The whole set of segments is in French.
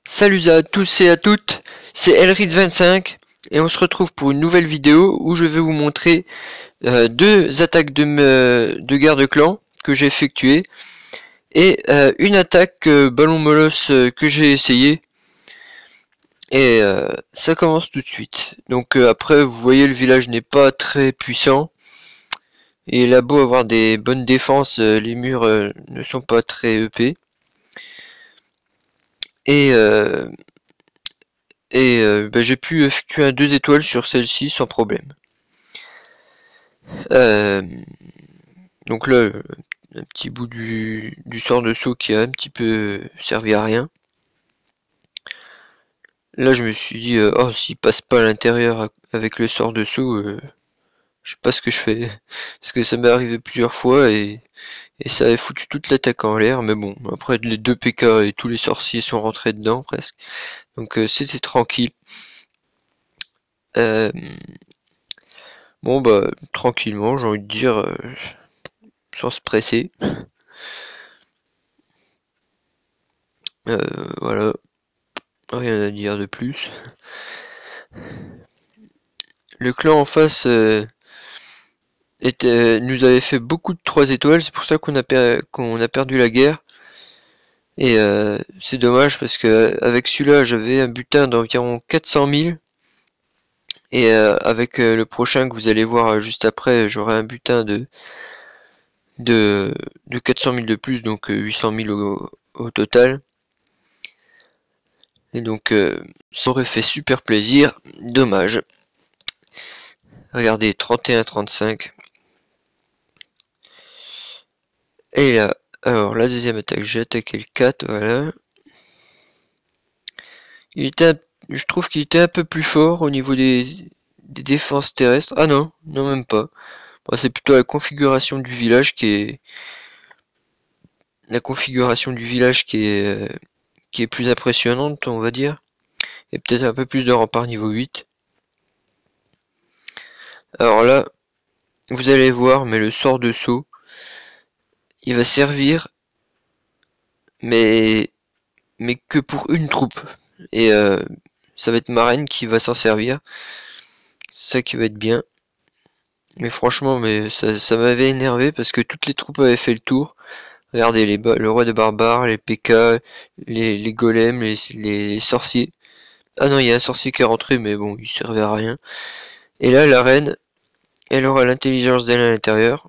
Salut à tous et à toutes, c'est Elris25 et on se retrouve pour une nouvelle vidéo où je vais vous montrer deux attaques de guerre de clan que j'ai effectuées et une attaque ballon molosse que j'ai essayé. Et ça commence tout de suite. Donc après vous voyez, le village n'est pas très puissant et il a beau avoir des bonnes défenses, les murs ne sont pas très épais. Et j'ai pu effectuer un 2 étoiles sur celle-ci sans problème. Donc là, un petit bout du sort de saut qui a un petit peu servi à rien. Là, je me suis dit, oh, s'il passe pas à l'intérieur avec le sort de saut, je sais pas ce que je fais. Parce que ça m'est arrivé plusieurs fois et ça avait foutu toute l'attaque en l'air. Mais bon, après, les deux PK et tous les sorciers sont rentrés dedans presque. Donc c'était tranquille. Bon, bah, tranquillement, j'ai envie de dire, sans se presser. Voilà, rien à dire de plus. Le clan en face nous avait fait beaucoup de 3 étoiles, c'est pour ça qu'on a perdu la guerre. Et c'est dommage parce que avec celui-là j'avais un butin d'environ 400 000. Et avec le prochain que vous allez voir juste après, j'aurai un butin de 400 000 de plus, donc 800 000 au total. Et donc ça aurait fait super plaisir, dommage. Regardez, 31-35. Et là, alors la deuxième attaque, j'ai attaqué le 4, voilà. Je trouve qu'il était un peu plus fort au niveau des défenses terrestres. Ah non, non même pas. Bon, c'est plutôt la configuration du village qui est plus impressionnante, on va dire. Et peut-être un peu plus de rempart niveau 8. Alors là, vous allez voir, mais le sort de saut, il va servir, mais que pour une troupe. Et ça va être ma reine qui va s'en servir. C'est ça qui va être bien. Mais franchement, ça m'avait énervé parce que toutes les troupes avaient fait le tour. Regardez, le roi des barbares, les PK, les golems, les sorciers. Ah non, il y a un sorcier qui est rentré, mais bon, il servait à rien. Et là, la reine, elle aura l'intelligence d'elle à l'intérieur.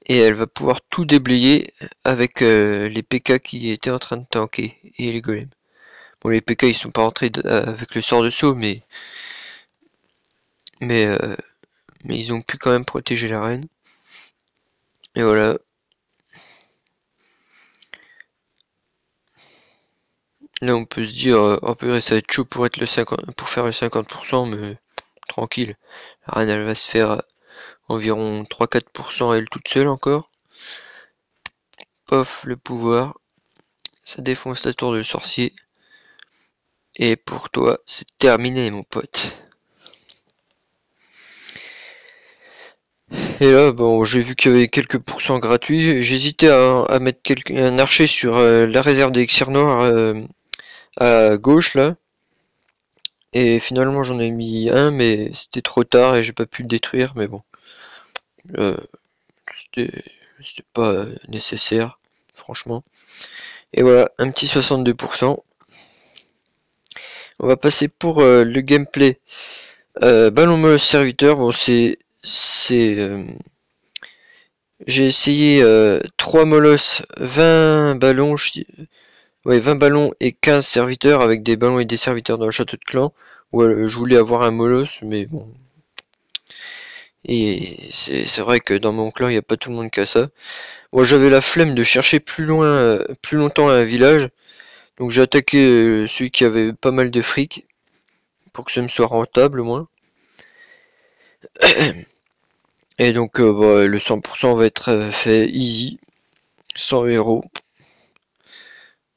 Et elle va pouvoir tout déblayer avec les PK qui étaient en train de tanker. Et les golems. Bon, les PK, ils sont pas rentrés avec le sort de saut, mais, euh, mais ils ont pu quand même protéger la reine. Et voilà. Là, on peut se dire, oh purée, ça va être chaud pour faire le 50%, mais tranquille. La reine, elle va se faire environ 3-4% elle toute seule encore. Pof, le pouvoir. Ça défonce la tour de sorcier. Et pour toi, c'est terminé, mon pote. Et là, bon, j'ai vu qu'il y avait quelques pourcents gratuits. J'hésitais à mettre un archer sur la réserve d'élixir noir à gauche, là. Et finalement, j'en ai mis un, mais c'était trop tard et j'ai pas pu le détruire. Mais bon, euh, c'était pas nécessaire, franchement. Et voilà, un petit 62%. On va passer pour le gameplay. Ballon molosse serviteur, bon j'ai essayé 3 molosses, 20 ballons, ouais, 20 ballons et 15 serviteurs avec des ballons et des serviteurs dans le château de clan. Ouais, je voulais avoir un molosse, mais bon. Et c'est vrai que dans mon clan, il n'y a pas tout le monde qui a ça. Moi, j'avais la flemme de chercher plus loin, plus longtemps un village. Donc j'ai attaqué celui qui avait pas mal de fric, pour que ça me soit rentable au moins. Et donc bah, le 100% va être fait easy, sans héros.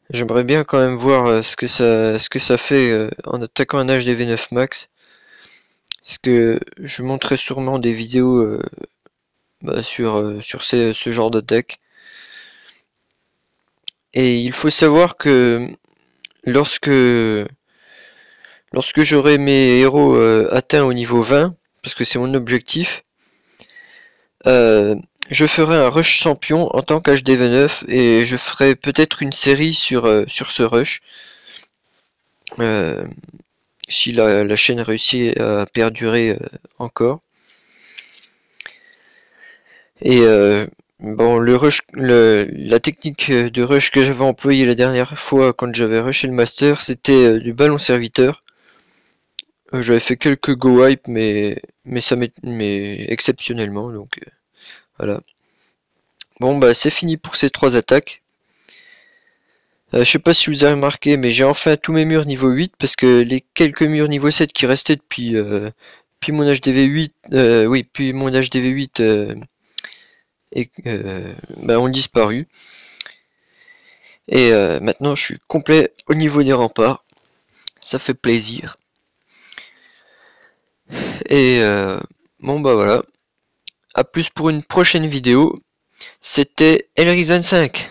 J'aimerais bien quand même voir ce que ça fait en attaquant un HDV9 max. Parce que je montrerai sûrement des vidéos sur ce genre d'attaque. Et il faut savoir que lorsque j'aurai mes héros atteints au niveau 20, parce que c'est mon objectif, je ferai un rush champion en tant qu'HDV9 et je ferai peut-être une série sur ce rush. Si la chaîne réussit à perdurer encore. Et bon, la technique de rush que j'avais employée la dernière fois quand j'avais rushé le master, c'était du ballon serviteur. J'avais fait quelques go wipe, mais exceptionnellement, donc voilà. Bon bah c'est fini pour ces 3 attaques. Je sais pas si vous avez remarqué, mais j'ai enfin tous mes murs niveau 8 parce que les quelques murs niveau 7 qui restaient depuis mon HDV 8, oui, puis mon HDV 8 bah, ont disparu. Et maintenant je suis complet au niveau des remparts. Ça fait plaisir. Et bon bah voilà. A plus pour une prochaine vidéo. C'était Elris 25.